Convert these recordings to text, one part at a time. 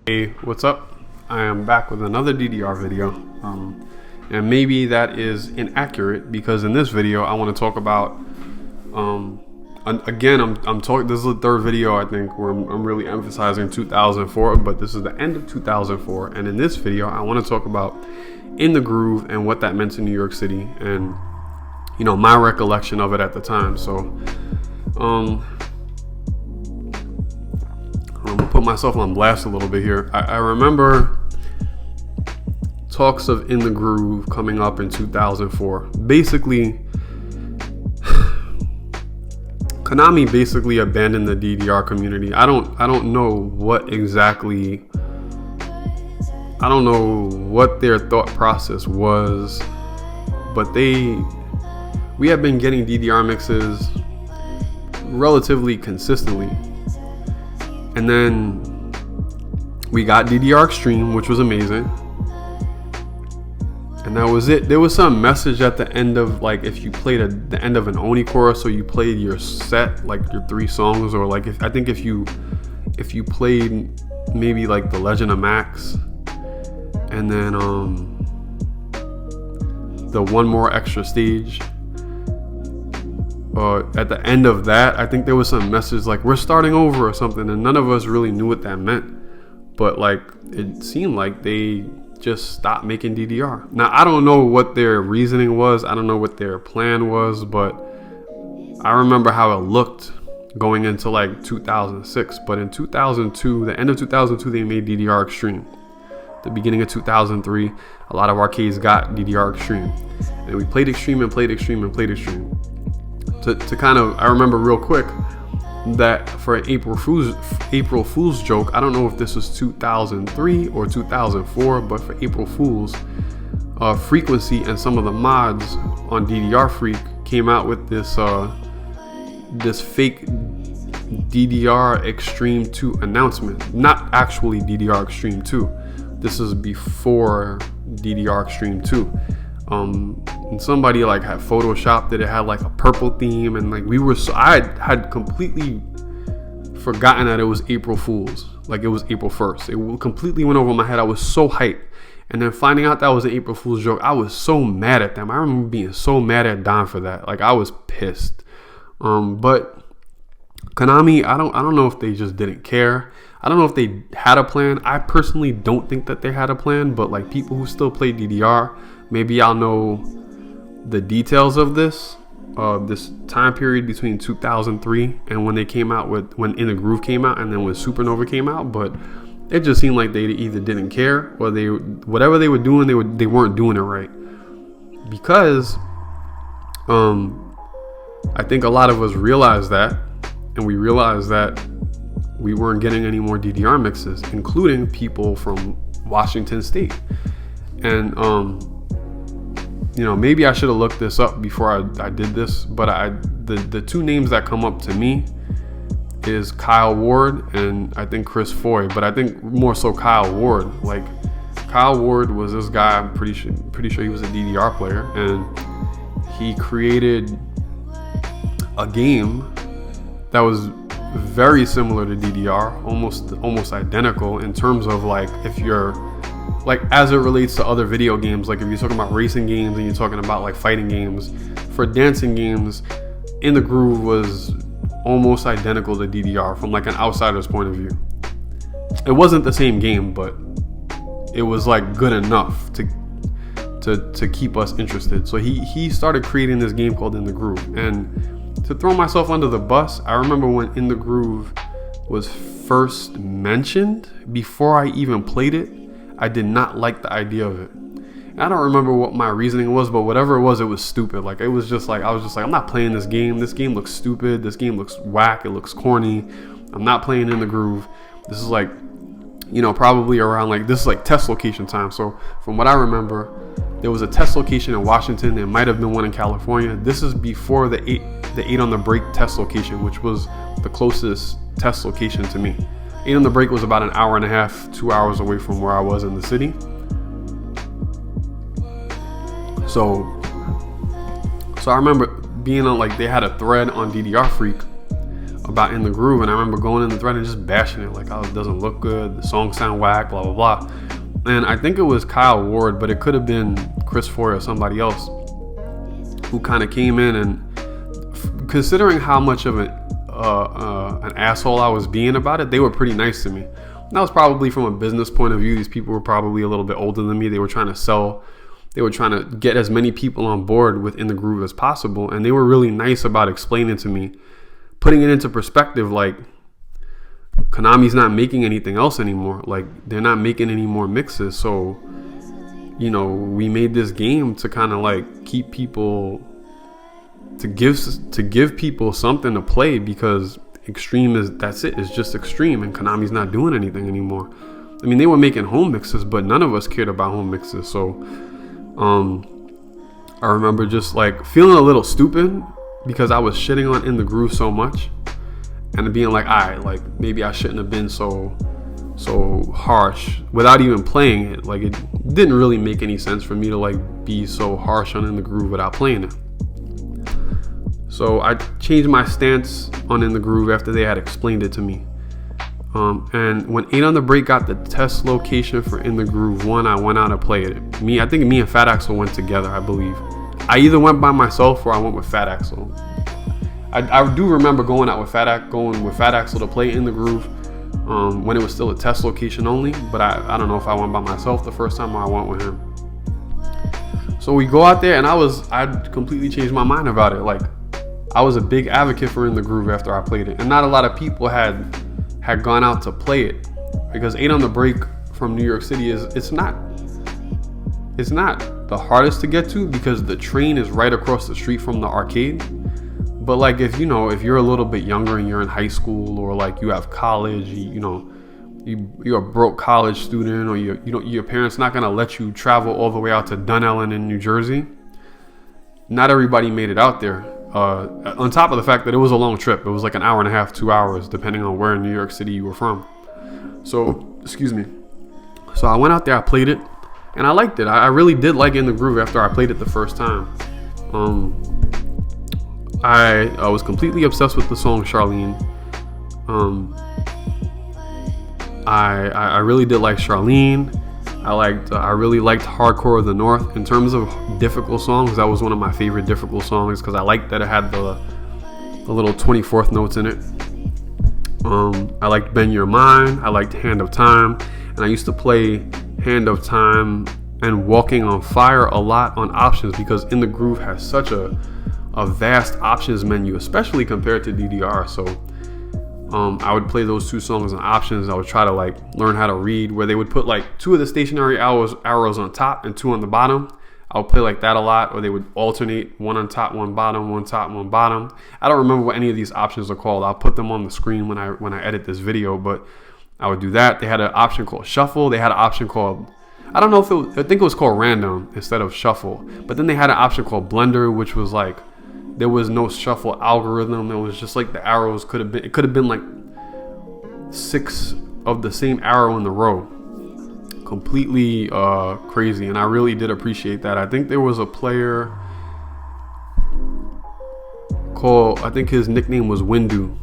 Hey, what's up? I am back with another DDR video, and maybe that is inaccurate because in this video I want to talk about, again, I'm talking. This is the third video I think where I'm really emphasizing 2004, but this is the end of 2004, and in this video I want to talk about In the Groove and what that meant to New York City, and my recollection of it at the time. So, I'm gonna put myself on blast a little bit here. I remember talks of In the Groove coming up in 2004. Basically, Konami basically abandoned the DDR community. I don't know what exactly. I don't know what their thought process was, but we have been getting DDR mixes relatively consistently. And then we got DDR Extreme, which was amazing. And that was it. There was some message at the end of, like, if you played the end of an Oni chorus, so you played your set, like your 3 songs, or like if you played maybe like The Legend of Max, and then the one more extra stage. At the end of that, I think there was some message like we're starting over or something, and none of us really knew what that meant. But like it seemed like they just stopped making DDR. Now I don't know what their reasoning was. I don't know what their plan was, but I remember how it looked going into like 2006. But in 2002, the end of 2002, they made DDR Extreme. The beginning of 2003, a lot of arcades got DDR Extreme, and we played Extreme and played Extreme and played Extreme. To kind of, I remember real quick that for an April Fool's joke, I don't know if this was 2003 or 2004, but for April Fool's, Frequency and some of the mods on DDR Freak came out with this fake DDR Extreme 2 announcement. Not actually DDR Extreme 2. This is before DDR Extreme 2. And somebody like had photoshopped it. It had like a purple theme, and like I had completely forgotten that it was April Fool's. Like it was April 1st. It completely went over my head. I was so hyped, and then finding out that was an April Fool's joke, I was so mad at them. I remember being so mad at Don for that. Like I was pissed. But Konami, I don't know if they just didn't care. I don't know if they had a plan. I personally don't think that they had a plan, but like people who still play DDR, maybe y'all know the details of this time period between 2003 and when they came out when In the Groove came out, and then when Supernova came out. But it just seemed like they either didn't care, or whatever they were doing, they weren't doing it right. Because I think a lot of us realized that, and we realized that we weren't getting any more DDR mixes, including people from Washington State. And maybe I should have looked this up before I did this, but the 2 names that come up to me is Kyle Ward and I think Chris Foy, but I think more so Kyle Ward. Like Kyle Ward was this guy, I'm pretty sure he was a DDR player, and he created a game that was very similar to DDR, almost identical in terms of like if you're like as it relates to other video games, like if you're talking about racing games and you're talking about like fighting games. For dancing games, In the Groove was almost identical to DDR from like an outsider's point of view. It wasn't the same game, but it was like good enough to keep us interested. So he started creating this game called In the Groove. And to throw myself under the bus, I remember when In the Groove was first mentioned, before I even played it, I did not like the idea of it. And I don't remember what my reasoning was, but whatever it was stupid. Like it was just like, I was just like, I'm not playing this game. This game looks stupid. This game looks whack. It looks corny. I'm not playing In the Groove. This is like, probably around like, this is like test location time. So from what I remember, there was a test location in Washington. There might have been one in California. This is before the 8 on the Break test location, which was the closest test location to me. 8 on the Break was about an hour and a half, 2 hours away from where I was in the city. So I remember being on, like, they had a thread on DDR Freak about In the Groove, and I remember going in the thread and just bashing it, like, oh, it doesn't look good, the songs sound whack, blah, blah, blah. And I think it was Kyle Ward, but it could have been Chris Foy or somebody else who kind of came in, and considering how much of an asshole I was being about it, they were pretty nice to me. And that was probably from a business point of view. These people were probably a little bit older than me. They were trying to sell. They were trying to get as many people on board with In the Groove as possible. And they were really nice about explaining to me, putting it into perspective, like, Konami's not making anything else anymore. Like, they're not making any more mixes. So, you know, we made this game to kind of like keep people, to give people something to play, because Extreme that's it. It's just Extreme, and Konami's not doing anything anymore. I mean, they were making home mixes, but none of us cared about home mixes. So, I remember just like feeling a little stupid because I was shitting on In the Groove so much, and being like, alright, like, maybe I shouldn't have been so harsh without even playing it. Like, it didn't really make any sense for me to like be so harsh on In the Groove without playing it. So I changed my stance on In the Groove after they had explained it to me. And when 8 on the Break got the test location for In the Groove 1, I went out and played it. I think me and Fat Axel went together, I believe. I either went by myself or I went with Fat Axel. I do remember going with Fat Axel to play In the Groove when it was still a test location only. But I don't know if I went by myself the first time or I went with him. So we go out there, and I completely changed my mind about it. Like, I was a big advocate for In the Groove after I played it, and not a lot of people had gone out to play it, because 8 on the Break from New York City it's not the hardest to get to, because the train is right across the street from the arcade. But like, if you're a little bit younger and you're in high school, or like you have college, you're a broke college student, or your parents not gonna let you travel all the way out to Dunellen in New Jersey. Not everybody made it out there. On top of the fact that it was a long trip. It was like an hour and a half, 2 hours, depending on where in New York City you were from. So, excuse me. So I went out there, I played it, and I liked it. I really did like In the Groove after I played it the first time. I was completely obsessed with the song Charlene. I really did like Charlene. I really liked Hardcore of the North. In terms of difficult songs, that was one of my favorite difficult songs, because I liked that it had the little 24th notes in it. I liked Bend Your Mind. I liked Hand of Time, and I used to play Hand of Time and Walking on Fire a lot on options, because In the Groove has such a vast options menu, especially compared to DDR. So I would play those two songs on options. I would try to like learn how to read, where they would put like 2 of the stationary arrows on top and 2 on the bottom. I would play like that a lot, or they would alternate, 1 on top, 1 bottom, 1 top, 1 bottom. I don't remember what any of these options are called. I'll put them on the screen when I edit this video, but I would do that. They had an option called Shuffle. They had an option called, I don't know if I think it was called Random instead of Shuffle. But then they had an option called Blender, which was like, there was no shuffle algorithm. It was just like the arrows could have been like 6 of the same arrow in the row. Completely crazy, and I really did appreciate that. I think there was a player called, I think his nickname was Windu,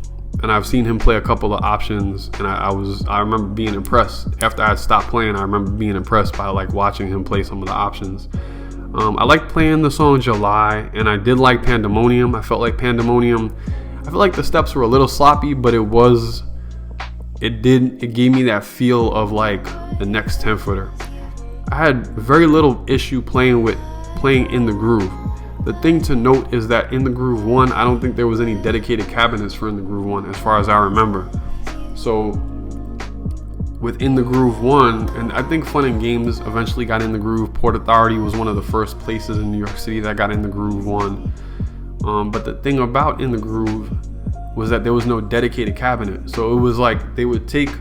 and I've seen him play a couple of options, and I remember being impressed. After I had stopped playing, I remember being impressed by like watching him play some of the options. I liked playing the song July, and I did like Pandemonium. I felt like the steps were a little sloppy, but it gave me that feel of like the next 10 footer. I had very little issue playing In the Groove. The thing to note is that In the Groove 1, I don't think there was any dedicated cabinets for In the Groove 1 as far as I remember. So with In the Groove 1, and I think Fun and Games eventually got In the Groove. Port Authority was one of the first places in New York City that got In the Groove 1. But the thing about In the Groove was that there was no dedicated cabinet. So it was like they would take,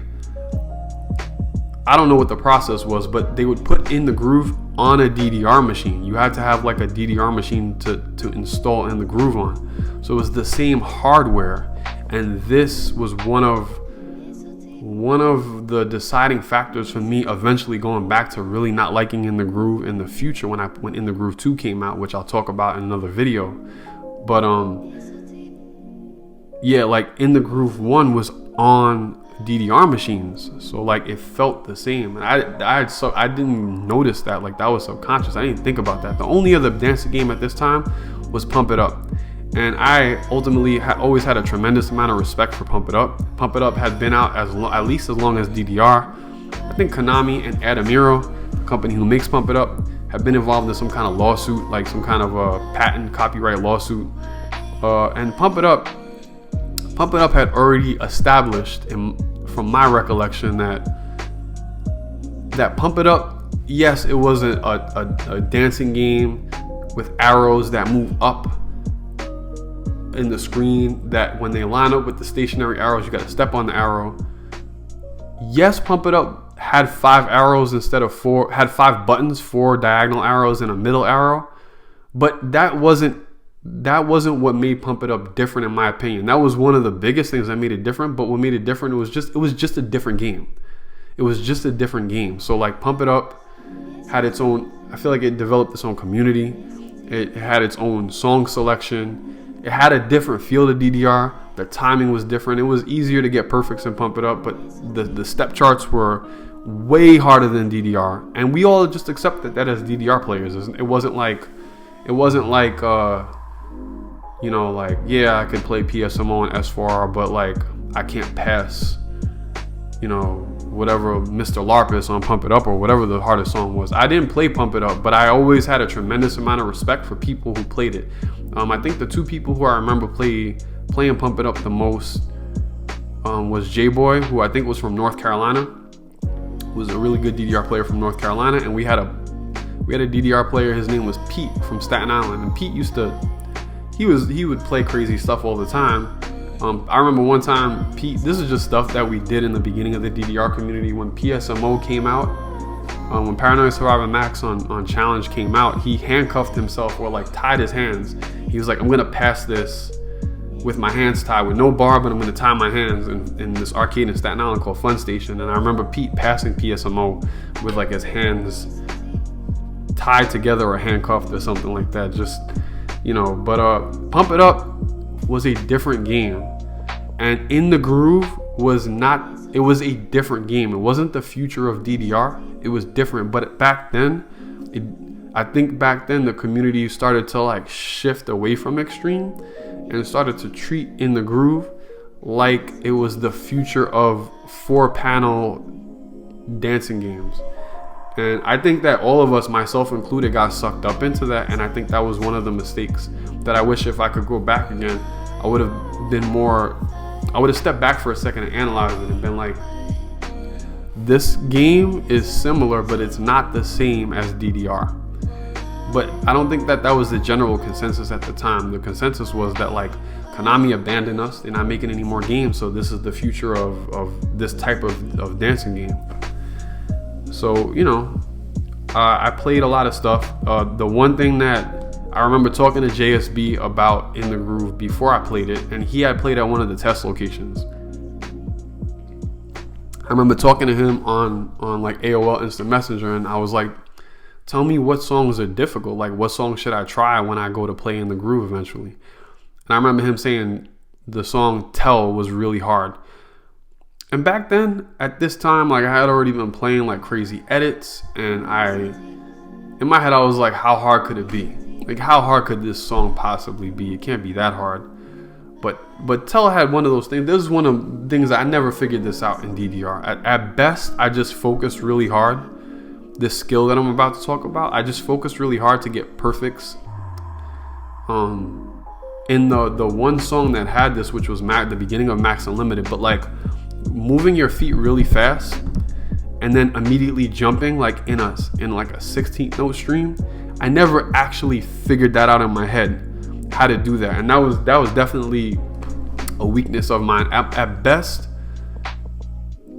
I don't know what the process was, but they would put In the Groove on a DDR machine. You had to have like a DDR machine to install In the Groove on. So it was the same hardware, and this was one of the deciding factors for me eventually going back to really not liking In the Groove in the future when In the Groove 2 came out, which I'll talk about in another video. But yeah, like In the Groove 1 was on DDR machines, so like it felt the same. And I didn't notice that, like that was subconscious. I didn't think about that. The only other dancing game at this time was Pump It Up, and I ultimately always had a tremendous amount of respect for Pump It Up. Pump It Up had been out at least as long as DDR. I think Konami and Adamiro, the company who makes Pump It Up, have been involved in some kind of lawsuit, like some kind of a patent copyright lawsuit. And Pump It Up had already established, from my recollection, that Pump It Up, yes, it was a dancing game with arrows that move up in the screen, that when they line up with the stationary arrows, you got to step on the arrow. Yes, Pump It Up had 5 arrows instead of 4, had 5 buttons, 4 diagonal arrows and a middle arrow, but that wasn't what made Pump It Up different, in my opinion. That was one of the biggest things that made it different, but what made it different, it was just a different game. It was just a different game. So like Pump It Up had its own, I feel like it developed its own community. It had its own song selection. It had a different feel to DDR. The timing was different. It was easier to get perfects in Pump It Up, but the step charts were way harder than DDR. And we all just accepted that as DDR players. It wasn't like you know, like, yeah, I could play PSMO and S4R, but like I can't pass, you know, whatever Mr. Larpus on Pump It Up or whatever the hardest song was. I didn't play Pump It Up, but I always had a tremendous amount of respect for people who played it. I think the 2 people who I remember playing Pump It Up the most was JBoy, who I think was from North Carolina, who was a really good DDR player from North Carolina, and we had a DDR player. His name was Pete from Staten Island, and Pete he would play crazy stuff all the time. I remember one time, Pete, this is just stuff that we did in the beginning of the DDR community. When PSMO came out, when Paranoid Survivor Max on Challenge came out, he handcuffed himself, or like tied his hands. He was like, I'm gonna pass this with my hands tied, with no bar, but I'm gonna tie my hands in this arcade in Staten Island called Fun Station. And I remember Pete passing PSMO with like his hands tied together or handcuffed or something like that, just, you know. But Pump It Up was a different game, and In the Groove was not. It was a different game. It wasn't the future of DDR. It was different. But back then, I think back then the community started to like shift away from extreme and started to treat In the Groove like it was the future of 4-panel dancing games. And I think that all of us, myself included, got sucked up into that. And I think that was one of the mistakes that I wish, if I could go back again, I would have stepped back for a second and analyzed it and been like, this game is similar, but it's not the same as DDR. But I don't think that was the general consensus at the time. The consensus was that like Konami abandoned us. They're not making any more games. So this is the future of this type of dancing game. So, you know, I played a lot of stuff. The one thing that I remember talking to JSB about In the Groove before I played it, and he had played at one of the test locations. I remember talking to him on like AOL Instant Messenger, and I was like, tell me what songs are difficult. Like, what songs should I try when I go to play In the Groove eventually? And I remember him saying the song Tell was really hard. And back then, at this time, like I had already been playing like crazy edits, and in my head I was like, how hard could it be? Like, how hard could this song possibly be? It can't be that hard. But Tell had one of those things. This is one of the things that I never figured this out in DDR. At best, I just focused really hard. This skill that I'm about to talk about, I just focused really hard to get perfects. In the one song that had this, which was the beginning of Max Unlimited, but like moving your feet really fast and then immediately jumping like in like a 16th note stream, I never actually figured that out in my head, how to do that. And that was definitely a weakness of mine. At best,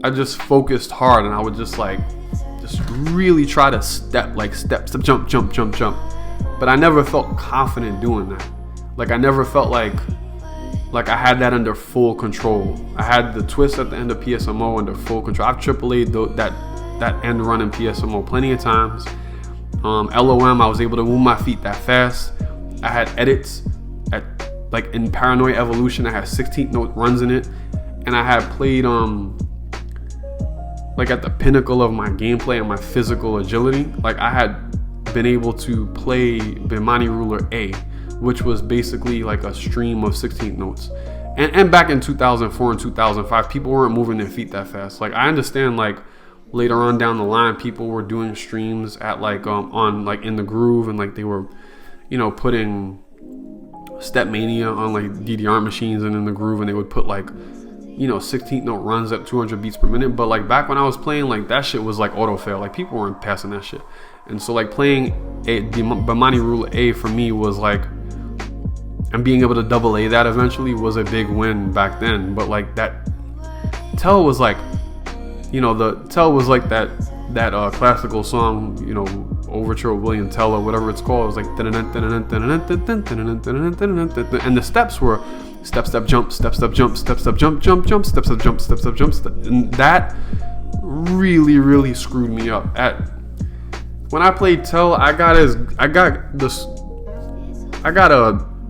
I just focused hard, and I would just really try to step, jump. But I never felt confident doing that. Like, I never felt like I had that under full control. I had the twist at the end of PSMO under full control. I've AAA'd that end run in PSMO plenty of times. LOM, I was able to move my feet that fast. I had edits at like in Paranoid Evolution, I had 16th note runs in it, and I had played like at the pinnacle of my gameplay and my physical agility. Like I had been able to play Bemani Ruler A, which was basically like a stream of 16th notes. And back in 2004 and 2005, people weren't moving their feet that fast. Like I understand, like later on down the line, people were doing streams at like on like In the Groove, and like they were, you know, putting Step Mania on like DDR machines and In the Groove, and they would put like, you know, 16th note runs at 200 beats per minute. But like back when I was playing, like that shit was like auto fail. Like people weren't passing that shit. And so like playing Bemani Ruler A for me was like, and being able to double A that eventually was a big win back then. But like that Tell was like, you know, the Tell was like that classical song, you know, Overture of William Tell or whatever it's called. It was like, and the steps were step, step, jump, step, step, jump, step, step, jump, jump, jump, step, step, jump, step, step, jump, and that really screwed me up. When I played Tell, I got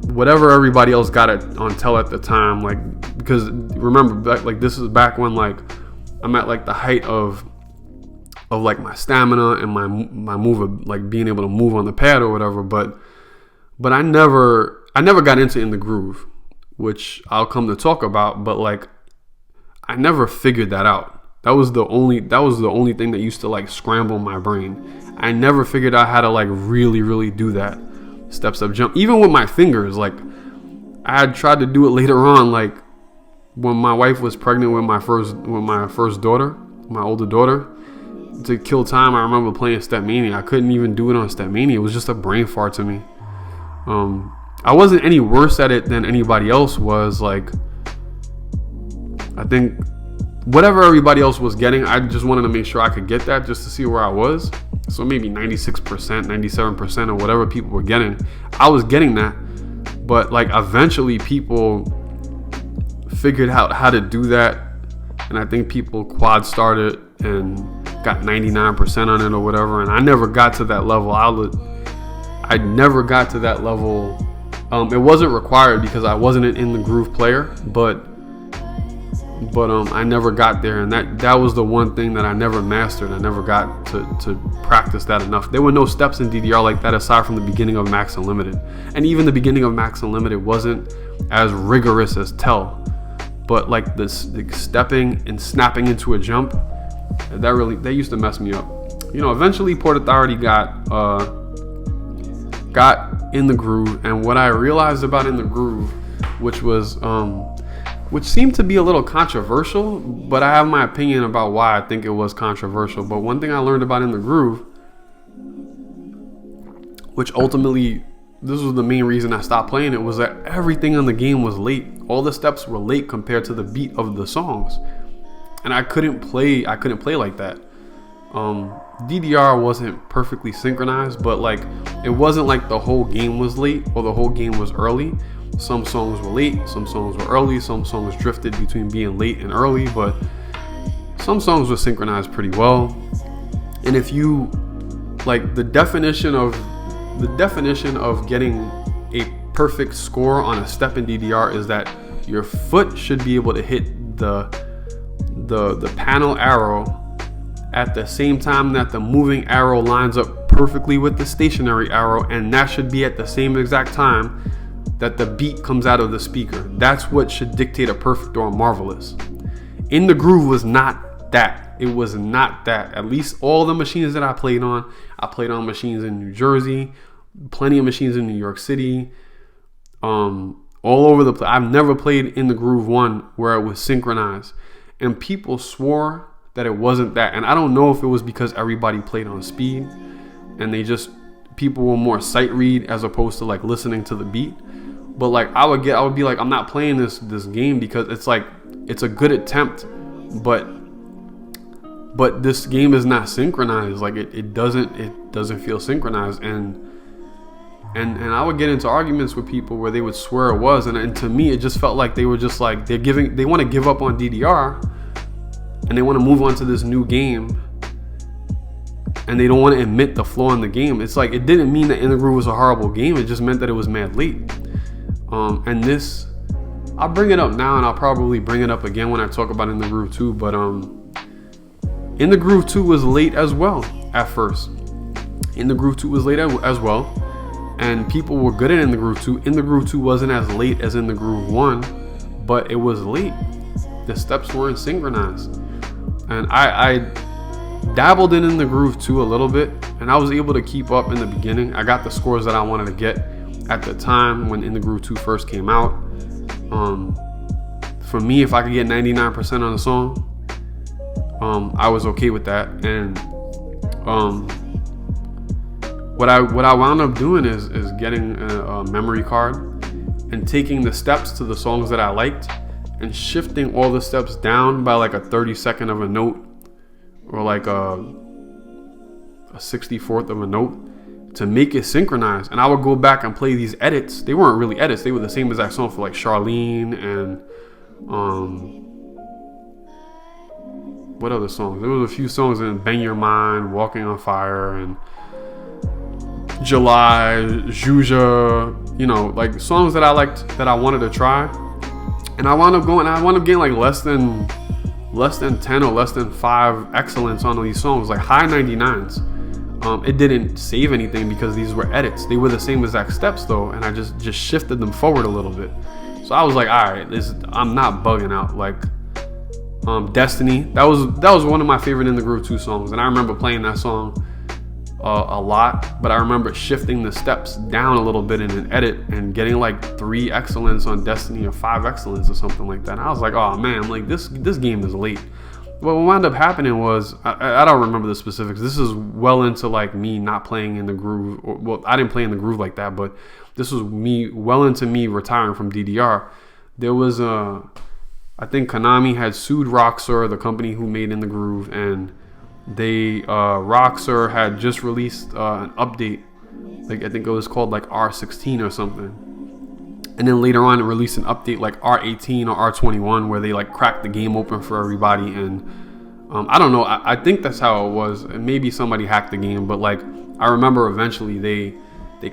whatever everybody else got it on Tell at the time, like, because remember back, like this is back when like I'm at like the height of like my stamina and my move of like being able to move on the pad or whatever, but I never got into In the Groove, which I'll come to talk about, but like I never figured that out. That was the only thing that used to like scramble my brain. I never figured out how to like really do that step, step, jump. Even with my fingers, like I had tried to do it later on, like when my wife was pregnant with my first daughter, my older daughter, to kill time. I remember playing Step Mania. I couldn't even do it on Step Mania. It was just a brain fart to me. I wasn't any worse at it than anybody else was. Like I think whatever everybody else was getting, I just wanted to make sure I could get that just to see where I was. So maybe 96%, 97% or whatever people were getting, I was getting that. But like eventually people figured out how to do that, and I think people quad started and got 99% on it or whatever, and I never got to that level. I never got to that level. It wasn't required because I wasn't an In the Groove player, but I never got there, and that was the one thing that I never mastered. I never got to practice that enough. There were no steps in DDR like that aside from the beginning of Max Unlimited, and even the beginning of Max Unlimited wasn't as rigorous as Tell. But like this, like stepping and snapping into a jump, that used to mess me up. You know, eventually Port Authority got In the Groove, and what I realized about In the Groove, which seemed to be a little controversial, but I have my opinion about why I think it was controversial. But one thing I learned about In the Groove, which ultimately, this was the main reason I stopped playing it, was that everything in the game was late. All the steps were late compared to the beat of the songs, and I couldn't play like that. DDR wasn't perfectly synchronized, but like it wasn't like the whole game was late or the whole game was early. Some songs were late, some songs were early, some songs drifted between being late and early, but some songs were synchronized pretty well. And if you like the definition of getting a perfect score on a step in DDR is that your foot should be able to hit the panel arrow at the same time that the moving arrow lines up perfectly with the stationary arrow, and that should be at the same exact time that the beat comes out of the speaker. That's what should dictate a perfect or a marvelous. In the Groove was not that. It was not that. At least all the machines that I played on machines in New Jersey, plenty of machines in New York City, all over the place. I've never played In the Groove 1 where it was synchronized, and people swore that it wasn't that. And I don't know if it was because everybody played on speed and people were more sight read as opposed to like listening to the beat. But like I would be like, I'm not playing this game because it's like, it's a good attempt, but this game is not synchronized. Like it doesn't feel synchronized. And I would get into arguments with people where they would swear it was, and to me it just felt like they were just like they want to give up on DDR and they want to move on to this new game, and they don't want to admit the flaw in the game. It's like, it didn't mean that In the Groove was a horrible game, it just meant that it was mad late. And this, I'll bring it up now, and I'll probably bring it up again when I talk about In the Groove 2. But In the Groove 2 was late as well at first. In the Groove 2 was late as well, and people were good at In the Groove 2. In the Groove 2 wasn't as late as In the Groove 1, but it was late. The steps weren't synchronized, and I dabbled in the Groove 2 a little bit, and I was able to keep up in the beginning. I got the scores that I wanted to get at the time when In the Groove 2 first came out. For me, if I could get 99% on a song, I was okay with that. And what I wound up doing is getting a memory card and taking the steps to the songs that I liked and shifting all the steps down by like a 32nd of a note, or like a 64th of a note, to make it synchronized. And I would go back and play these edits. They weren't really edits. They were the same exact song for like Charlene and what other songs? There was a few songs in Bang Your Mind, Walking on Fire, and July, Juja, you know, like songs that I liked, that I wanted to try. And I wound up getting like less than 10 or less than 5 excellence on these songs, like high 99s. It didn't save anything because these were edits. They were the same exact steps though, and I just shifted them forward a little bit. So I was like, all right, I'm not bugging out. Like Destiny, that was one of my favorite In the Groove 2 songs, and I remember playing that song a lot. But I remember shifting the steps down a little bit in an edit and getting like 3 excellence on Destiny, or 5 excellence or something like that. And I was like, oh man, like this game is late. But what wound up happening was, I don't remember the specifics. This is well into like me not playing In the Groove. Well, I didn't play In the Groove like that, but this was well into me retiring from DDR. There was I think Konami had sued Roxor, the company who made In the Groove, and Roxor had just released an update. Like I think it was called like R16 or something. And then later on, it released an update like R18 or R21, where they like cracked the game open for everybody. And I don't know. I think that's how it was. And maybe somebody hacked the game, but like I remember eventually they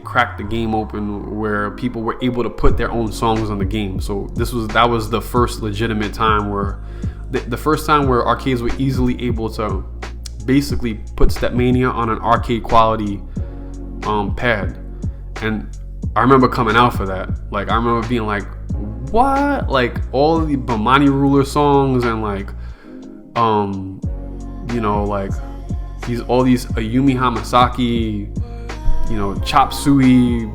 cracked the game open where people were able to put their own songs on the game. So that was the first legitimate time where the first time where arcades were easily able to basically put Stepmania on an arcade quality pad. And I remember coming out for that. Like I remember being like, what? Like all the Bomani Ruler songs and like you know, like all these Ayumi Hamasaki, you know, Chop Suey,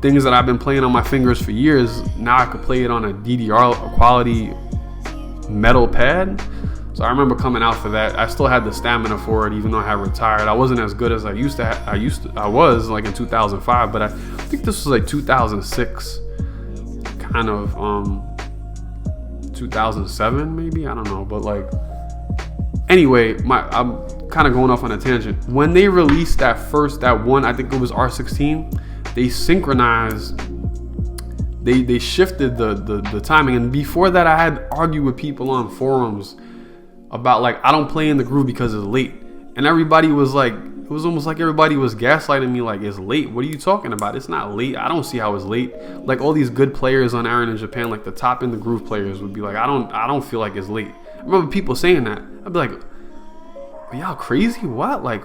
things that I've been playing on my fingers for years. Now I could play it on a DDR quality metal pad. So I remember coming out for that. I still had the stamina for it, even though I had retired. I wasn't as good as I was like in 2005, but I think this was like 2006, kind of 2007 maybe, I don't know. But like, anyway, I'm kind of going off on a tangent. When they released that one, I think it was R16, they synchronized. They shifted the timing, and before that, I had argued with people on forums about like, I don't play In the Groove because it's late, and everybody was like, it was almost like everybody was gaslighting me, like, it's late. What are you talking about? It's not late. I don't see how it's late. Like all these good players on AaronInJapan, like the top In the Groove players, would be like, I don't feel like it's late. I remember people saying that. I'd be like, are y'all crazy? What? Like,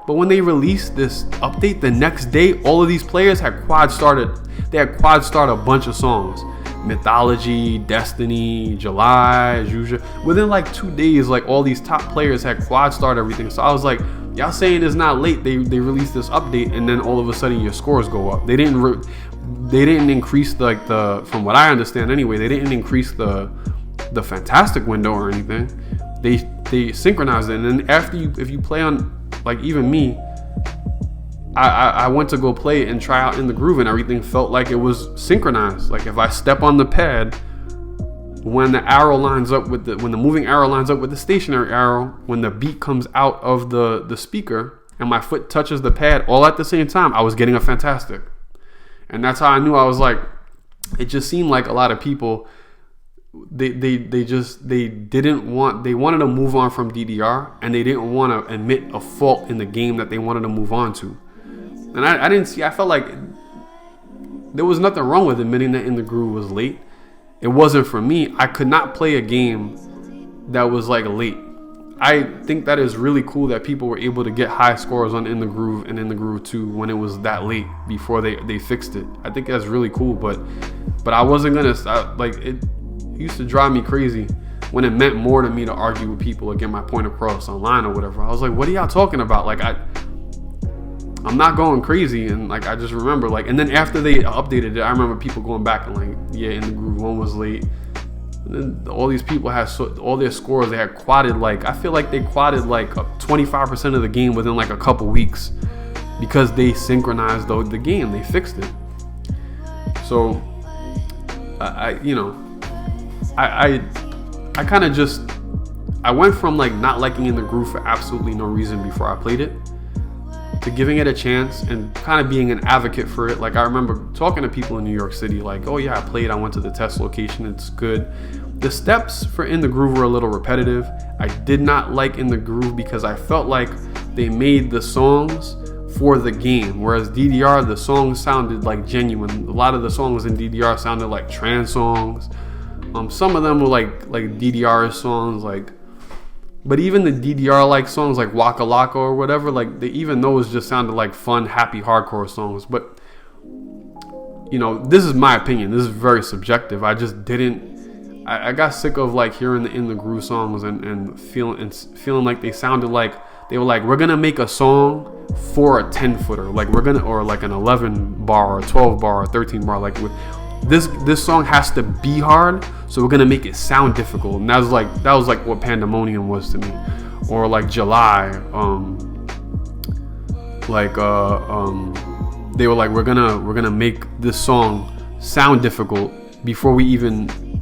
but when they released this update the next day, all of these players had quad started. They had quad started a bunch of songs. Mythology, Destiny, July, Juja. Within like 2 days, like all these top players had quad started everything. So I was like, y'all saying it's not late. They released this update, and then all of a sudden your scores go up. They didn't increase like the, from what I understand anyway, they didn't increase the fantastic window or anything. They synchronized it, and then if you play on, like even me, I went to go play it and try out In the Groove, and everything felt like it was synchronized. Like if I step on the pad, when the arrow lines up with when the moving arrow lines up with the stationary arrow, when the beat comes out of the speaker and my foot touches the pad all at the same time, I was getting a fantastic. And that's how I knew. I was like, it just seemed like a lot of people, they wanted to move on from DDR, and they didn't want to admit a fault in the game that they wanted to move on to. And I didn't see, I felt like there was nothing wrong with admitting that In the Groove was late. It wasn't for me. I could not play a game that was like late. I think that is really cool that people were able to get high scores on In the Groove and In the Groove 2 when it was that late before they fixed it. I think that's really cool, but I wasn't gonna stop. Like, it used to drive me crazy when it meant more to me to argue with people or get my point across online or whatever. I was like, what are y'all talking about? Like, I'm not going crazy. And like, I just remember, like, and then after they updated it, I remember people going back and like, yeah, In the Groove 1 was late. And then all these people had all their scores. They had quadded, like, I feel like they quadded like 25% of the game within like a couple weeks because they synchronized the game. They fixed it. So I kind of just, I went from like not liking In the Groove for absolutely no reason before I played it to giving it a chance and kind of being an advocate for it. Like, I remember talking to people in New York City, like, oh yeah, I went to the test location, it's good. The steps for In the Groove were a little repetitive. I did not like In the Groove because I felt like they made the songs for the game, whereas DDR, the songs sounded like genuine. A lot of the songs in DDR sounded like trance songs. Some of them were like DDR songs, like, but even the DDR like songs like Waka Laka or whatever, like even those just sounded like fun, happy hardcore songs. But you know, this is my opinion. This is very subjective. I just didn't. I got sick of like hearing the In the Groove songs and feeling like they sounded like they were like, we're gonna make a song for a 10-footer, like or like an 11 bar or 12 bar or 13 bar, like with. This song has to be hard, so we're gonna make it sound difficult. And that was like what Pandemonium was to me, or like July. They were like, we're gonna make this song sound difficult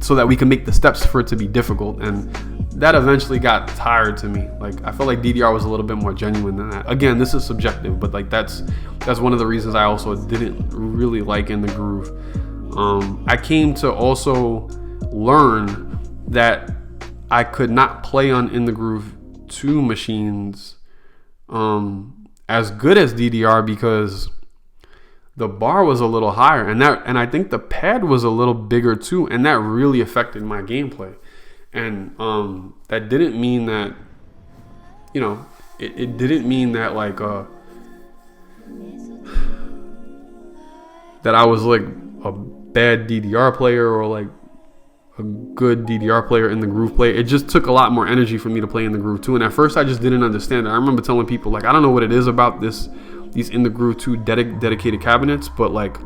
so that we can make the steps for it to be difficult. And that eventually got tired to me. Like, I felt like DDR was a little bit more genuine than that. Again, this is subjective, but like that's one of the reasons I also didn't really like In the Groove. I came to also learn that I could not play on In the Groove 2 machines as good as DDR because the bar was a little higher, and I think the pad was a little bigger too, and that really affected my gameplay. And that didn't mean that, you know, it didn't mean that like that I was like a bad DDR player or like a good DDR player In the Groove player. It just took a lot more energy for me to play In the Groove 2, and at first I just didn't understand it. I remember telling people, like, I don't know what it is about these In the Groove 2 dedicated cabinets, but like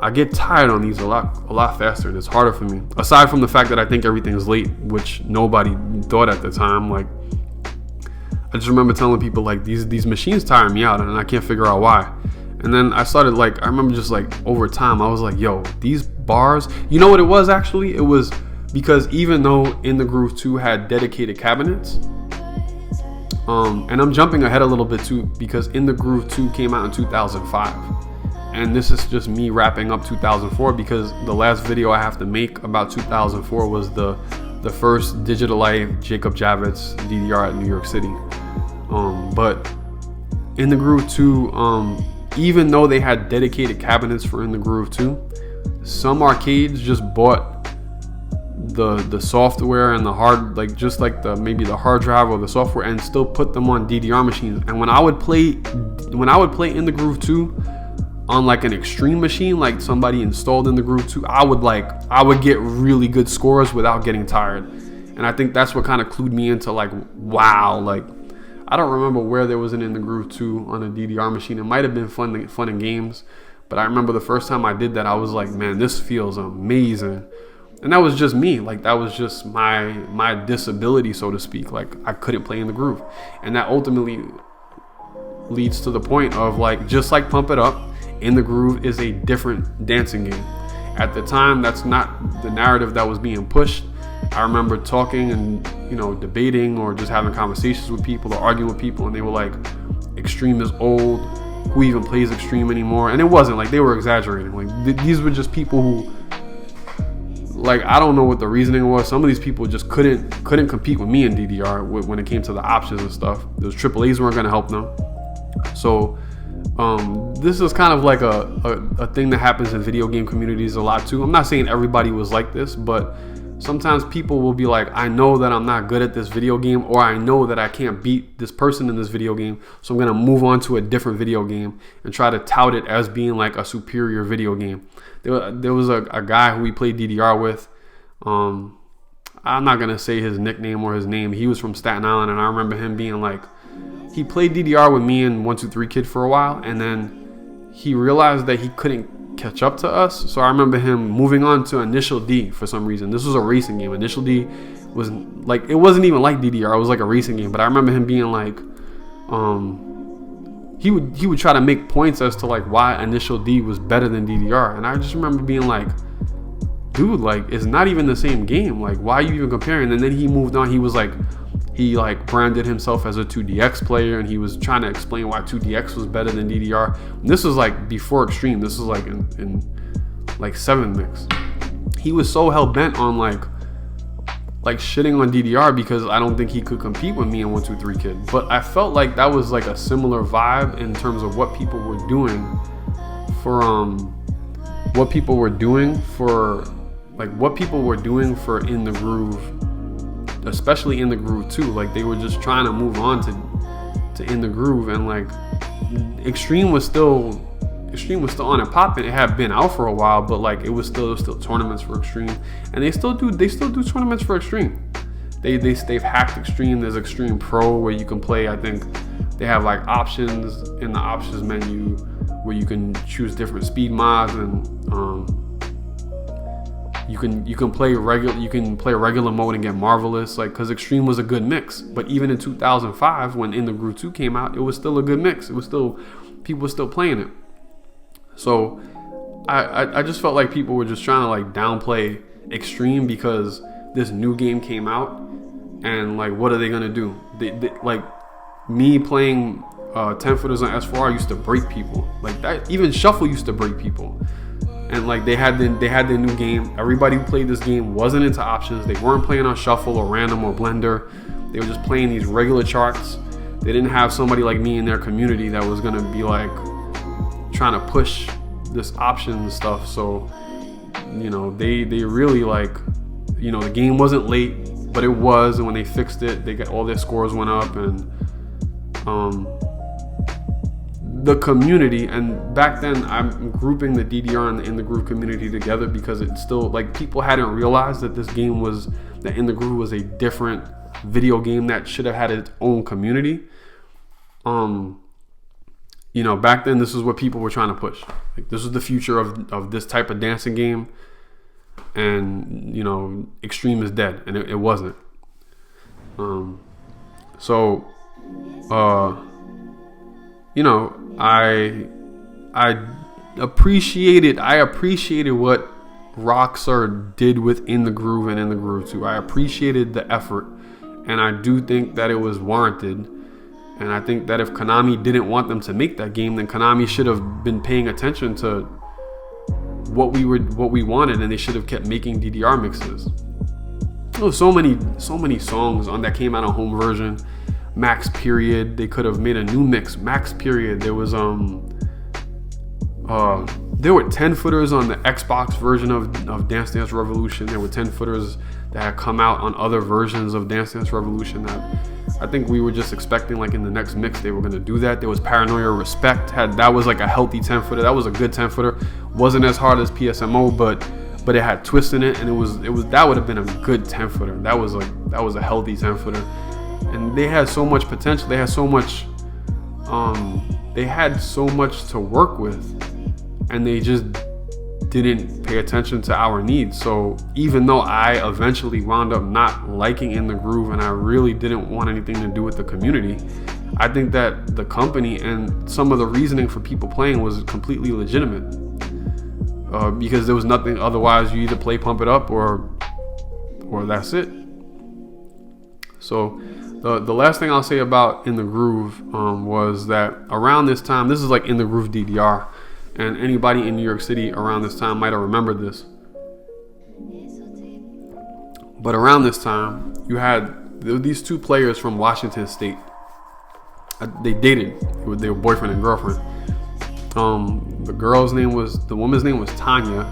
I get tired on these a lot faster, and it's harder for me. Aside from the fact that I think everything is late, which nobody thought at the time. Like, I just remember telling people like these machines tire me out, and I can't figure out why. And then I started like, I remember just like over time, I was like, yo, these bars, you know what it was actually? It was because even though In the Groove 2 had dedicated cabinets, and I'm jumping ahead a little bit too, because In the Groove 2 came out in 2005. And this is just me wrapping up 2004 because the last video I have to make about 2004 was the first Digital Life Jacob Javits DDR at New York City. But In the Groove 2, even though they had dedicated cabinets for In the Groove 2, some arcades just bought the software and the hard, like just like maybe the hard drive or the software, and still put them on DDR machines. And when I would play In the Groove 2 on like an extreme machine, like somebody installed In the Groove 2, I would get really good scores without getting tired. And I think that's what kind of clued me into like, wow, like I don't remember where there was an In the Groove 2 on a DDR machine. It might have been fun in games, but I remember the first time I did that, I was like, man, this feels amazing. And that was just me. Like, that was just my disability, so to speak. Like, I couldn't play In the Groove. And that ultimately leads to the point of like, just like Pump It Up, In the Groove is a different dancing game. At the time, that's not the narrative that was being pushed. I remember talking and, you know, debating or just having conversations with people or arguing with people, and they were like, Extreme is old. Who even plays Extreme anymore? And it wasn't like they were exaggerating. Like, these were just people who, like, I don't know what the reasoning was. Some of these people just couldn't compete with me in DDR when it came to the options and stuff. Those AAAs weren't going to help them. So This is kind of like a thing that happens in video game communities a lot too. I'm not saying everybody was like this, but sometimes people will be like, I know that I'm not good at this video game, or I know that I can't beat this person in this video game, so I'm going to move on to a different video game and try to tout it as being like a superior video game. There was a guy who we played DDR with. I'm not going to say his nickname or his name. He was from Staten Island, and I remember him being like, he played DDR with me and 123 Kid for a while, and then he realized that he couldn't catch up to us. So I remember him moving on to Initial D for some reason. This was a racing game. Initial D was like, it wasn't even like DDR. It was like a racing game. But I remember him being like, he would try to make points as to like why Initial D was better than DDR. And I just remember being like, dude, like, it's not even the same game. Like, why are you even comparing? And then he moved on. He was like, he like branded himself as a 2DX player, and he was trying to explain why 2DX was better than DDR. And this was like before Extreme. This was like in like 7 mix. He was so hell bent on like shitting on DDR because I don't think he could compete with me and 123 Kid. But I felt like that was like a similar vibe in terms of what people were doing for In the Groove, especially In the Groove 2. Like, they were just trying to move on to In the Groove, and like Extreme was still on and popping. It had been out for a while, but like it was still tournaments for Extreme, and they still do tournaments for Extreme. They've hacked Extreme. There's Extreme Pro where you can play. I think they have like options in the options menu where you can choose different speed mods, and you can play regular mode and get Marvelous, like, because Extreme was a good mix. But even in 2005 when In the Groove 2 came out, it was still a good mix. People were still playing it. So I just felt like people were just trying to like downplay Extreme because this new game came out, and like, what are they gonna do? They like, me playing 10 footers on S4R used to break people like that. Even Shuffle used to break people. And like, they had their new game. Everybody who played this game wasn't into options. They weren't playing on Shuffle or Random or Blender. They were just playing these regular charts. They didn't have somebody like me in their community that was gonna be like trying to push this option stuff. So, you know, they really like, you know, the game wasn't late, but it was. And when they fixed it, they got all their scores went up, and the community. And back then, I'm grouping the DDR and the In the Groove community together because it's still like, people hadn't realized that that In the Groove was a different video game that should have had its own community. You know, back then, this is what people were trying to push. Like, this was the future of this type of dancing game, and you know, Extreme is dead, and it wasn't. So, you know, I appreciated what Rockstar did with In the Groove and In the Groove 2. I appreciated the effort, and I do think that it was warranted. And I think that if Konami didn't want them to make that game, then Konami should have been paying attention to what we wanted, and they should have kept making DDR mixes. There was so many songs on that came out on home version. Max Period. They could have made a new mix. Max Period. There was there were 10 footers on the Xbox version of Dance Dance Revolution. There were 10 footers that had come out on other versions of Dance Dance Revolution that I think we were just expecting, like, in the next mix they were going to do that. There was Paranoia Respect. That was like a healthy 10 footer. That was a good 10 footer. Wasn't as hard as PSMO, but it had twists in it, and it was that would have been a good 10 footer. That was a healthy 10 footer. And they had so much potential. They had so much to work with, and they just didn't pay attention to our needs. So even though I eventually wound up not liking In the Groove, and I really didn't want anything to do with the community, I think that the company and some of the reasoning for people playing was completely legitimate, because there was nothing otherwise. You either play Pump It Up or that's it. So the last thing I'll say about In the Groove was that around this time, this is like In the Groove DDR, and anybody in New York City around this time might have remembered this. But around this time, there were these two players from Washington State. They dated. They were boyfriend and girlfriend. The woman's name was Tanya.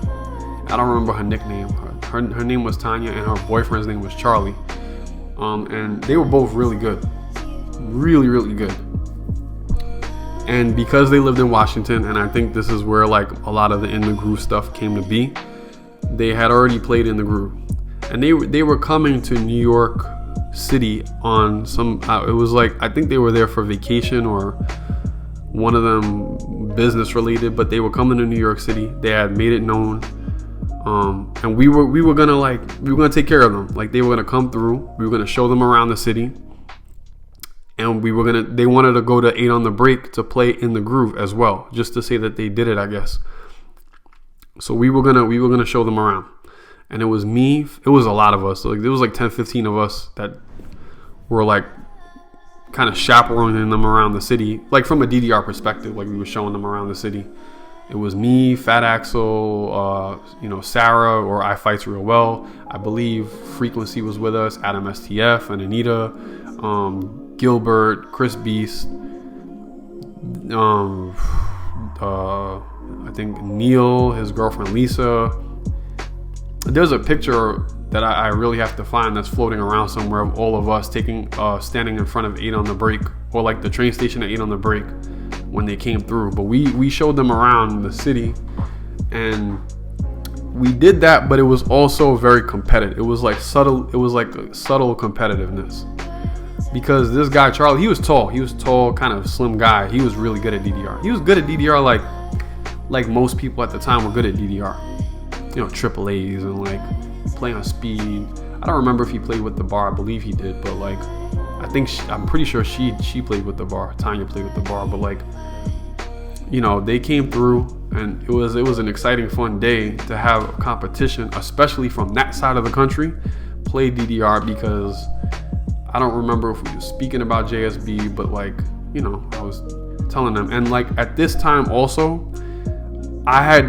I don't remember her nickname. Her name was Tanya, and her boyfriend's name was Charlie. And they were both really good. Really, really good. And because they lived in Washington, and I think this is where like a lot of the In the Groove stuff came to be, they had already played In the Groove. And they were coming to New York City on some, it was like, I think they were there for vacation or one of them business related, but they were coming to New York City. They had made it known. And we were gonna take care of them. Like, they were gonna come through. We were gonna show them around the city, and they wanted to go to 8 on the Break to play In the Groove as well, just to say that they did it, I guess. So we were gonna show them around, and it was me. It was a lot of us. Like, there was like 10, 15 of us that were like kind of chaperoning them around the city, like from a DDR perspective. Like, we were showing them around the city. It was me, Fat Axel, Sarah, or I Fights Real Well. I believe Frequency was with us, Adam STF, and Anita, Gilbert, Chris Beast, I think Neil, his girlfriend Lisa. There's a picture that I really have to find that's floating around somewhere of all of us standing in front of 8 on the Break, or like the train station at 8 on the Break, when they came through. But we showed them around the city, and we did that, but it was also very competitive. It was like subtle competitiveness, because this guy Charlie, he was tall, kind of slim guy. He was really good at DDR. He was good at DDR like most people at the time were good at DDR, triple A's, and like playing on speed. I don't remember if he played with the bar. I believe he did, but like I'm pretty sure she played with the bar. Tanya played with the bar, but like, they came through, and it was an exciting, fun day to have a competition, especially from that side of the country, play DDR, because I don't remember if we were speaking about JSB, but like, I was telling them. And like at this time also, I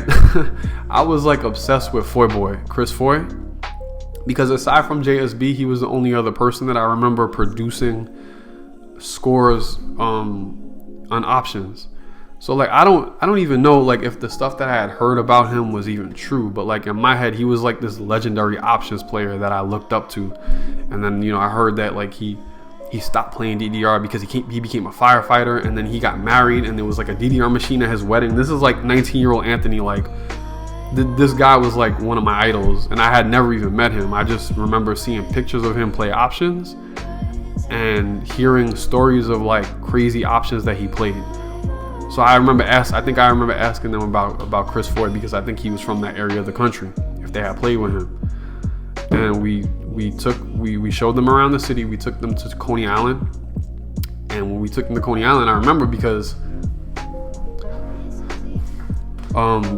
was like obsessed with FlyBoy, Chris Foy, because aside from JSB, he was the only other person that I remember producing scores on options. So like I don't even know like if the stuff that I had heard about him was even true, but like in my head he was like this legendary options player that I looked up to. And then I heard that like he stopped playing DDR because he became a firefighter, and then he got married, and there was like a DDR machine at his wedding. This is like 19-year-old Anthony. Like this guy was like one of my idols, and I had never even met him. I just remember seeing pictures of him play options and hearing stories of like crazy options that he played. So I remember asking them about Chris Foy, because I think he was from that area of the country, if they had played with him. And we showed them around the city. We took them to Coney Island, and when we took them to Coney Island, I remember because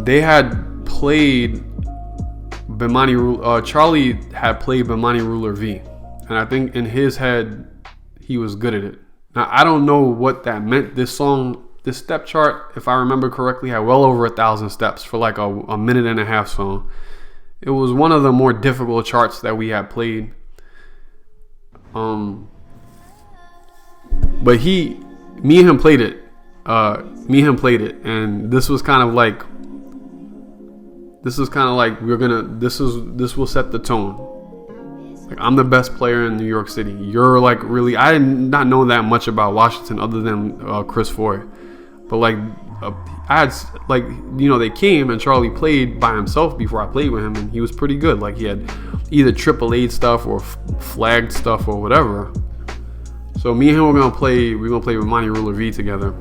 they had played Charlie had played Bimani Ruler V, and I think in his head he was good at it. Now I don't know what that meant. This step chart, if I remember correctly, had well over 1,000 steps for like a minute and a half song. It was one of the more difficult charts that we had played. But me and him played it. And this was kind of like this will set the tone. Like, I'm the best player in New York City. You're like really, I did not know that much about Washington other than Chris Foy. But like I had like they came and Charlie played by himself before I played with him, and he was pretty good. Like, he had either triple A stuff or flagged stuff or whatever. So me and him we're gonna play Bimani Ruler V together.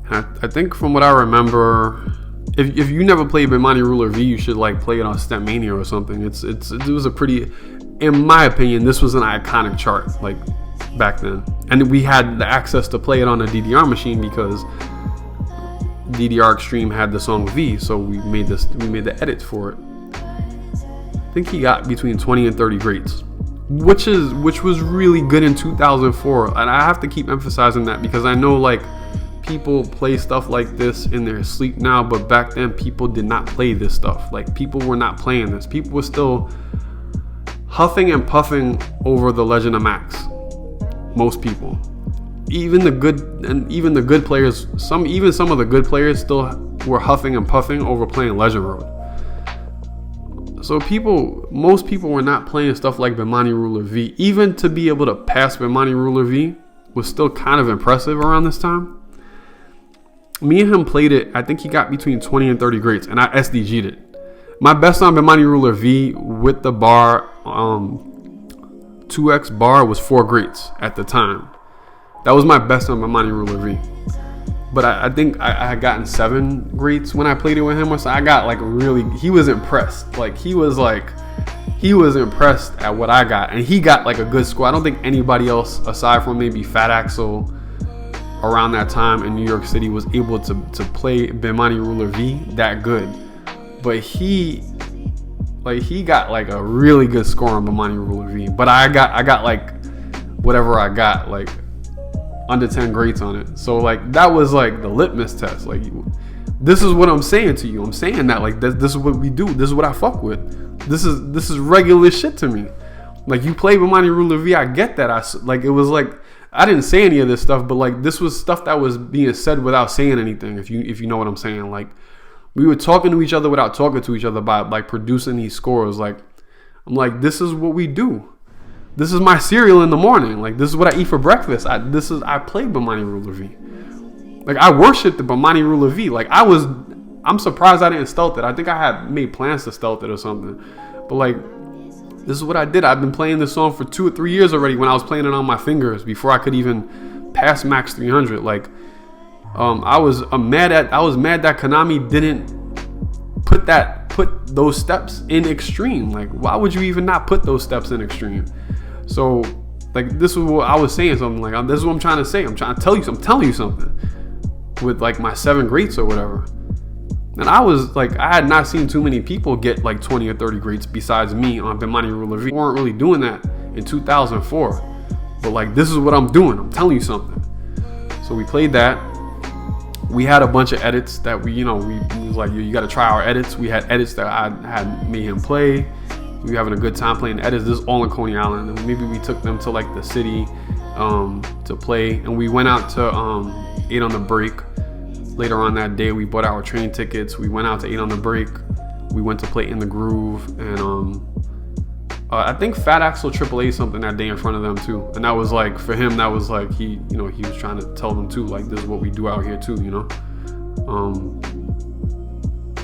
And I think from what I remember, if you never played Bimani Ruler V, you should like play it on Step Mania or something. It was a pretty, in my opinion, this was an iconic chart like back then. And we had the access to play it on a DDR machine because DDR Extreme had the song V, so we made the edits for it. I think he got between 20 and 30 greats, which was really good in 2004. And I have to keep emphasizing that, because I know like people play stuff like this in their sleep now, but back then people did not play this stuff. Like, people were not playing this. People were still huffing and puffing over the Legend of Max. Most people. even the good players, some of the good players still were huffing and puffing over playing Legend Road. So most people were not playing stuff like Bemani Ruler V. Even to be able to pass Bemani Ruler V was still kind of impressive around this time. Me and him played it. I think he got between 20 and 30 greats, and I SDG'd it. My best on Bemani Ruler V with the bar, 2x bar, was 4 greats at the time. That was my best on Bemani Ruler V. But I think I had gotten 7 greats when I played it with him. So I got like he was impressed. Like he was impressed at what I got. And he got like a good score. I don't think anybody else, aside from maybe Fat Axel around that time in New York City, was able to play Bemani Ruler V that good. But he got like a really good score on Bemani Ruler V. But I got like whatever I got, like under 10 greats on it. So like that was like the litmus test. Like this is what I'm saying to you. I'm saying that like this is what we do. This is what I fuck with. This is regular shit to me. Like you play Bemani Ruler V, I get that. It was like I didn't say any of this stuff, but like this was stuff that was being said without saying anything. If you know what I'm saying. Like we were talking to each other without talking to each other by like producing these scores. Like I'm like, this is what we do. This is my cereal in the morning. Like this is what I eat for breakfast. I play Bemani Ruler V. Like I worship the Bemani Ruler V. Like I'm surprised I didn't stealth it. I think I had made plans to stealth it or something. But like this is what I did. I've been playing this song for 2 or 3 years already when I was playing it on my fingers before I could even pass max 300. Like I was mad that Konami didn't put those steps in extreme. Like why would you even not put those steps in extreme? So like this is what I was saying, something like this is what I'm trying to say. I'm trying to tell you something with like my 7 greats or whatever. And I was like, I had not seen too many people get like 20 or 30 greats besides me on Bemani Ruler V. We weren't really doing that in 2004. But like this is what I'm doing. I'm telling you something. So we played that. We had a bunch of edits that we was like, you got to try our edits. We had edits that I had made him play. We were having a good time playing the edits. This is all in Coney Island. And maybe we took them to like the city to play. And we went out to 8 on the Break. Later on that day, we bought our train tickets. We went out to 8 on the Break. We went to play In the Groove. And I think Fat Axel AAA something that day in front of them too. And that was like, for him, that was like, he was trying to tell them too, like, this is what we do out here too,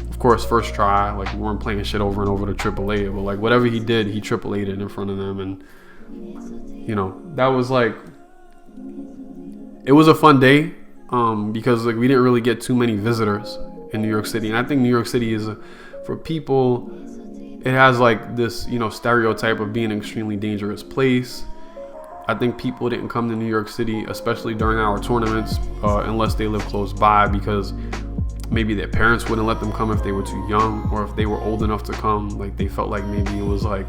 Of course, first try, like we weren't playing shit over and over to AAA, but like whatever he did, he AAA'd it in front of them. And that was like, it was a fun day because like we didn't really get too many visitors in New York City. And I think New York City is, for people, it has like this, stereotype of being an extremely dangerous place. I think people didn't come to New York City, especially during our tournaments, unless they live close by, because maybe their parents wouldn't let them come if they were too young, or if they were old enough to come. Like they felt like maybe it was like,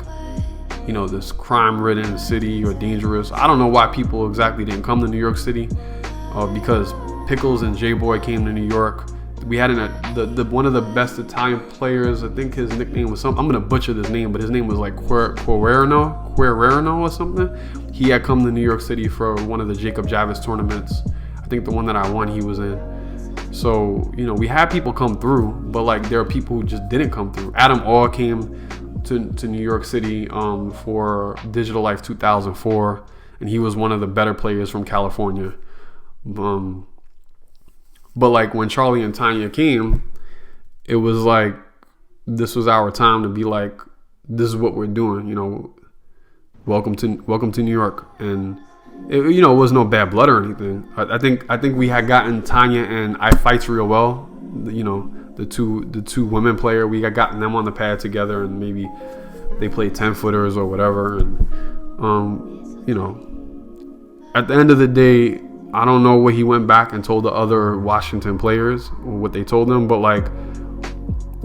this crime-ridden city or dangerous. I don't know why people exactly didn't come to New York City, because Pickles and JBoy came to New York. We had one of the best Italian players. I think his nickname was something. I'm gonna butcher this name, but his name was like Quererno or something. He had come to New York City for one of the Jacob Javis tournaments. I think the one that I won, he was in. So we had people come through, but like there are people who just didn't come through. Adam All came to New York City for Digital Life 2004, and he was one of the better players from California. But like when Charlie and Tanya came, it was like, this was our time to be like, this is what we're doing, welcome to New York. And it was no bad blood or anything. I think we had gotten Tanya and I Fights real well, the two women player. We had gotten them on the pad together, and maybe they played 10-footers or whatever. And at the end of the day, I don't know what he went back and told the other Washington players, or what they told them, but like,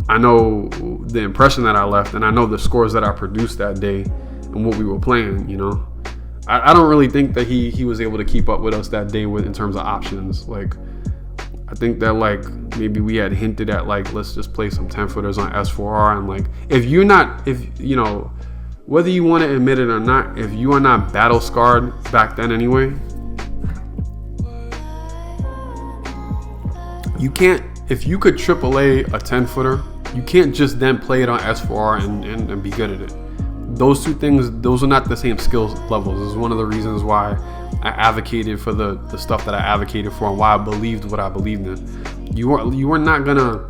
I know the impression that I left, and I know the scores that I produced that day and what we were playing. I don't really think that he was able to keep up with us that day in terms of options. Like, I think that like maybe we had hinted at like, let's just play some 10-footers on S4R, and like, whether you want to admit it or not, if you are not battle scarred back then anyway, you can't, if you could AAA a 10 footer, you can't just then play it on S4R and be good at it. Those two things, those are not the same skills levels. This is one of the reasons why I advocated for the stuff that I advocated for and why I believed what I believed in. You are not gonna,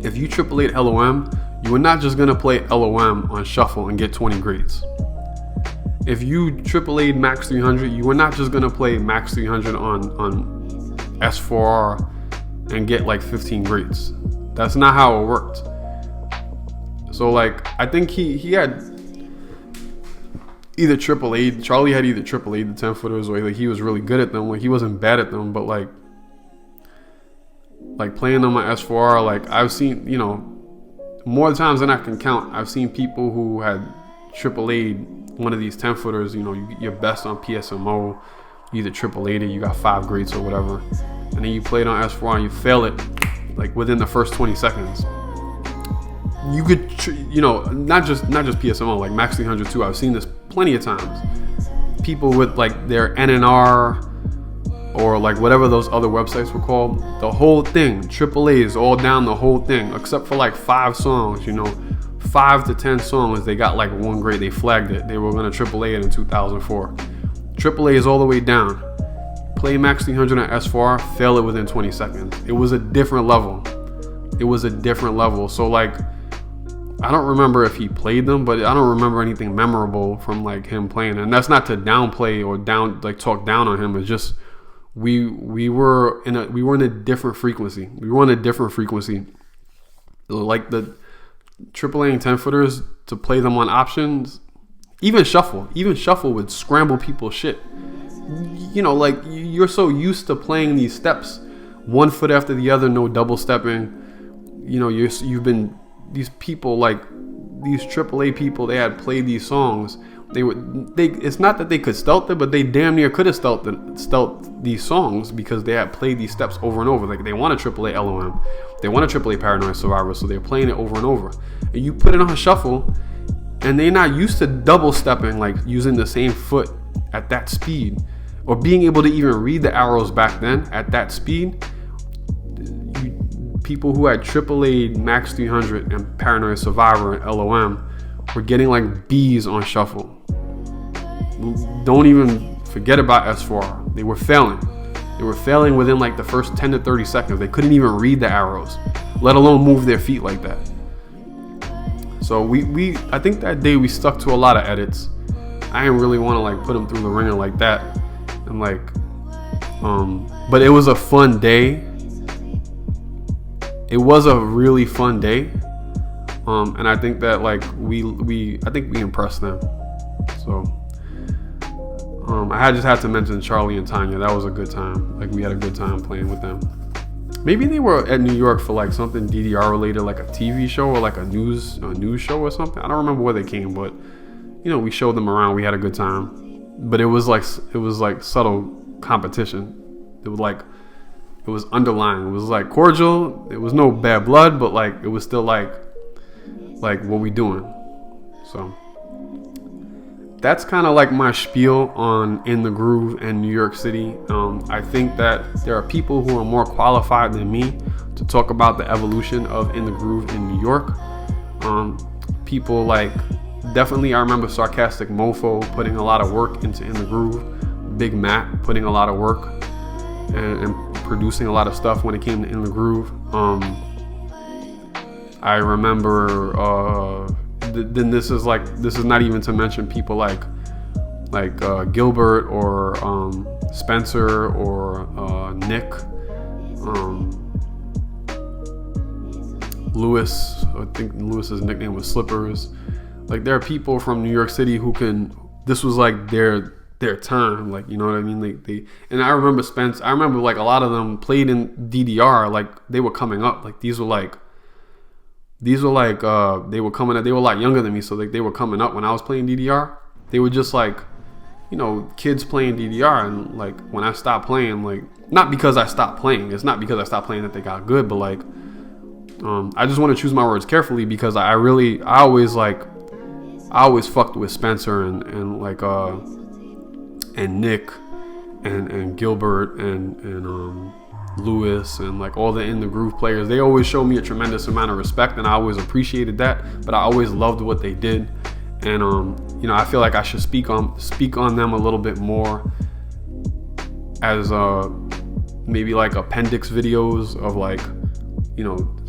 if you AAA'd LOM, you are not just gonna play LOM on shuffle and get 20 grades. If you AAA'd Max 300, you are not just gonna play Max 300 on S4R and get like 15 grades. That's not how it worked. So like, I think he had either AAA, Charlie had either AAA the 10 footers, or like he was really good at them. Like he wasn't bad at them, but like playing them on S4R, like I've seen, you know, more times than I can count, I've seen people who had AAA'd one of these 10 footers, you know, you get your best on PSMO, you either AAA'd it, you got 5 grades or whatever, and then you play it on S4R and you fail it like within the first 20 seconds. You could, you know, not just PSMO, like Max 300 too. I've seen this plenty of times. People with like their NNR or like whatever those other websites were called, the whole thing, AAA is all down the whole thing, except for like 5 songs, you know, 5 to 10 songs, they got like 1 grade, they flagged it. They were gonna AAA it in 2004. AAA is all the way down. Play Max 300 on S4R, fail it within 20 seconds. It was a different level. So like, I don't remember if he played them, but I don't remember anything memorable from like him playing. And that's not to downplay or talk down on him. It's just we were in a different frequency. We were on a different frequency. Like the AAA and 10 footers, to play them on options, even shuffle would scramble people's shit. You know, like you're so used to playing these steps, 1 foot after the other, no double stepping. You know, you've been, these people, like these AAA people, they had played these songs. It's not that they could stealth it, but they damn near could have stealth these songs because they had played these steps over and over. Like they want a AAA LOM, they want a AAA Paranoid Survivor, so they're playing it over and over. And you put it on a shuffle, and they're not used to double stepping, like using the same foot at that speed, or being able to even read the arrows back then at that speed. People who had AAA Max 300 and Paranoid Survivor and LOM were getting like B's on shuffle. Don't even forget about S4R. They were failing within like the first 10 to 30 seconds. They couldn't even read the arrows, let alone move their feet like that. So I think that day we stuck to a lot of edits. I didn't really want to like put them through the ringer like that. And like, but it was a fun day. It was a really fun day, and I think that like we impressed them. So I just had to mention Charlie and Tanya. That was a good time. Like we had a good time playing with them. Maybe they were at New York for like something DDR related, like a TV show or like a news show or something. I don't remember where they came, but you know, we showed them around. We had a good time, but it was like subtle competition. It was underlying. It was like cordial. It was no bad blood, but like it was still like what we doing. So that's kind of like my spiel on In the Groove and New York City. I think that there are people who are more qualified than me to talk about the evolution of In the Groove in New York. People like, definitely I remember Sarcastic Mofo putting a lot of work into In the Groove. Big Matt putting a lot of work and producing a lot of stuff when it came to In the Groove. I remember then this is not even to mention people like Gilbert or Spencer or Nick, Lewis. I think Lewis's nickname was Slippers. Like there are people from New York City who can, this was like their time, like, you know what I mean? Like and I remember like a lot of them played in DDR, like they were coming up, like they were coming up, they were a lot younger than me, so like they were coming up when I was playing DDR. They were just like, you know, kids playing DDR, and like when I stopped playing, like not because I stopped playing, it's not because I stopped playing that they got good, but like I just want to choose my words carefully because I always fucked with Spencer and like and Nick and Gilbert and Lewis and like all the In the Groove players. They always showed me a tremendous amount of respect, and I always appreciated that. But I always loved what they did, and I feel like I should speak on them a little bit more as maybe like appendix videos of like,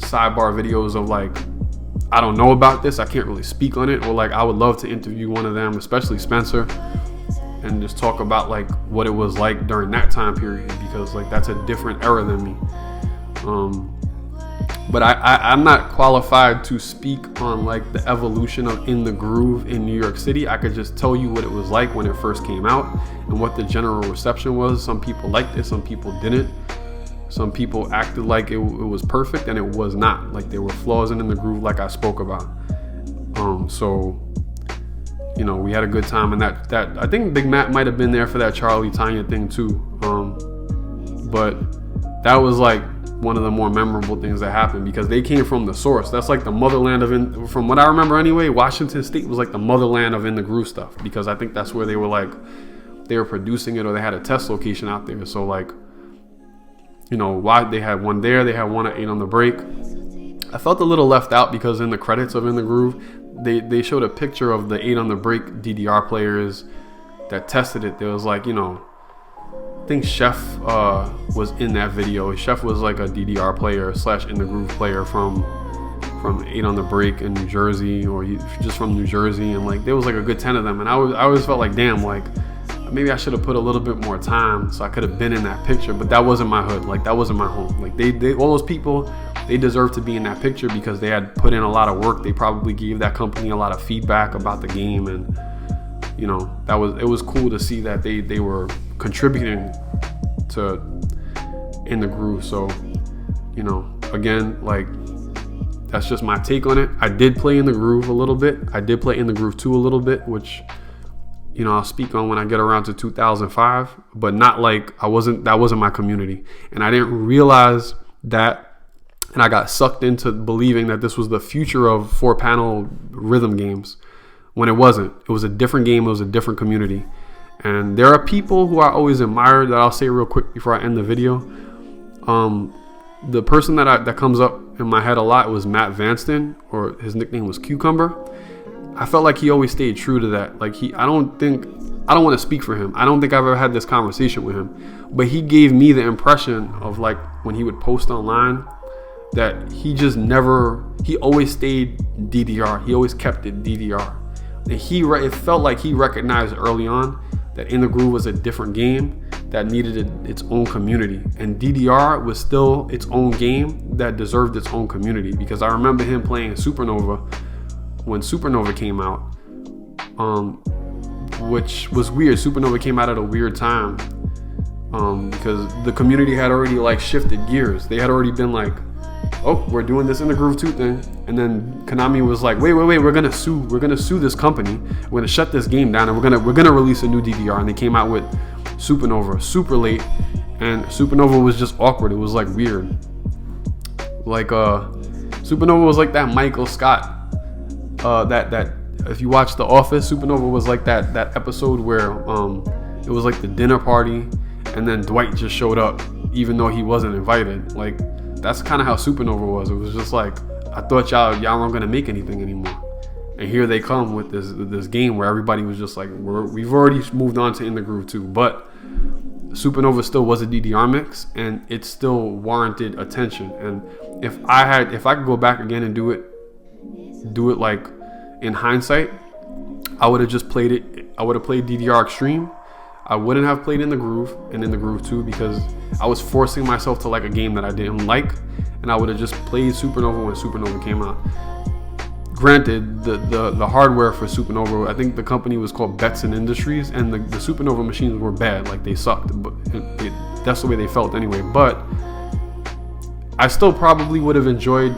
sidebar videos of like, I don't know about this, I can't really speak on it, or like I would love to interview one of them, especially Spencer, and just talk about like what it was like during that time period, because like that's a different era than me. But I'm not qualified to speak on like the evolution of In the Groove in New York City. I could just tell you what it was like when it first came out and what the general reception was. Some people liked it, some people didn't. Some people acted like it was perfect, and it was not. Like there were flaws in the groove, like I spoke about. So we had a good time, and that I think Big Matt might have been there for that Charlie Tanya thing too. But that was like one of the more memorable things that happened, because they came from the source. That's like the motherland of from what I remember anyway, Washington State was like the motherland of In the Groove stuff, because I think that's where they were producing it, or they had a test location out there. So like, why they had one there, they had one at 8 on the Break. I felt a little left out because in the credits of In the Groove, they showed a picture of the 8 on the Break DDR players that tested it. There was like, I think Chef was in that video. Chef was like a DDR player / In the Groove player from 8 on the Break in New Jersey, or just from New Jersey, and like there was like a good 10 of them, and I always felt like, damn, like maybe I should have put a little bit more time so I could have been in that picture. But that wasn't my hood, like that wasn't my home. Like they all those people, they deserve to be in that picture because they had put in a lot of work. They probably gave that company a lot of feedback about the game, and it was cool to see that they were contributing to In the Groove. So again, like that's just my take on it. I did play In the Groove a little bit. I did play In the Groove 2 a little bit, which I'll speak on when I get around to 2005, but not like that wasn't my community. And I didn't realize that, and I got sucked into believing that this was the future of 4-panel rhythm games, when it wasn't. It was a different game, it was a different community. And there are people who I always admired that I'll say real quick before I end the video. The person that comes up in my head a lot was Matt Vanston, or his nickname was Qkumbr. I felt like he always stayed true to that. Like I don't want to speak for him. I don't think I've ever had this conversation with him, but he gave me the impression of like when he would post online that he always stayed DDR. He always kept it DDR. And it felt like he recognized early on that In the Groove was a different game that needed its own community, and DDR was still its own game that deserved its own community. Because I remember him playing Supernova when Supernova came out, which was weird. Supernova came out at a weird time, because the community had already like shifted gears. They had already been like, oh, we're doing this In the Groove 2 thing, and then Konami was like, wait, we're gonna sue this company, we're gonna shut this game down, and we're gonna release a new DDR. And they came out with Supernova super late, and Supernova was just awkward. It was like weird. Like Supernova was like that Michael Scott. That if you watch The Office, Supernova was like that episode where it was like the dinner party, and then Dwight just showed up even though he wasn't invited. Like that's kind of how Supernova was. It was just like, I thought y'all weren't gonna make anything anymore, and here they come with this game where everybody was just like, we've already moved on to In the Groove 2, but Supernova still was a DDR mix, and it still warranted attention. And if I could go back again and do it like in hindsight, I would have just played it. I would have played DDR Extreme. I wouldn't have played In the Groove and In the Groove 2, because I was forcing myself to like a game that I didn't like, and I would have just played Supernova when Supernova came out. Granted, the hardware for Supernova, I think the company was called Betson Industries, and the Supernova machines were bad, like they sucked, but that's the way they felt anyway. But I still probably would have enjoyed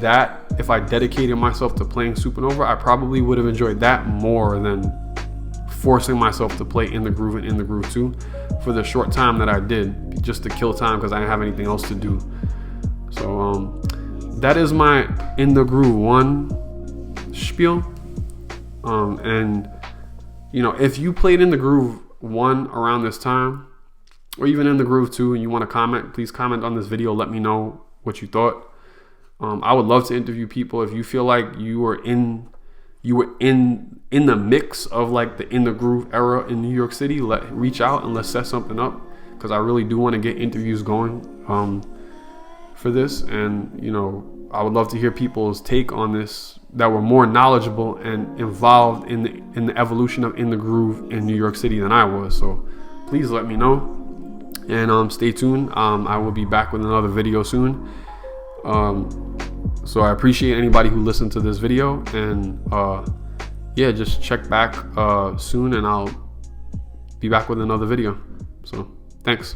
that. If I dedicated myself to playing Supernova, I probably would have enjoyed that more than forcing myself to play In the Groove and In the Groove 2 for the short time that I did, just to kill time because I didn't have anything else to do. So that is my In the Groove 1 spiel. And if you played In the Groove 1 around this time, or even in the groove too, and you want to comment, please comment on this video. Let me know what you thought. I would love to interview people. If you feel like you were in the mix of like the in the groove era in New York City, reach out and let's set something up, because I really do want to get interviews going for this. And you know, I would love to hear people's take on this that were more knowledgeable and involved in the evolution of in the groove in New York City than I was. So please let me know, and stay tuned. I will be back with another video soon. So I appreciate anybody who listened to this video, and yeah, just check back soon, and I'll be back with another video. So thanks.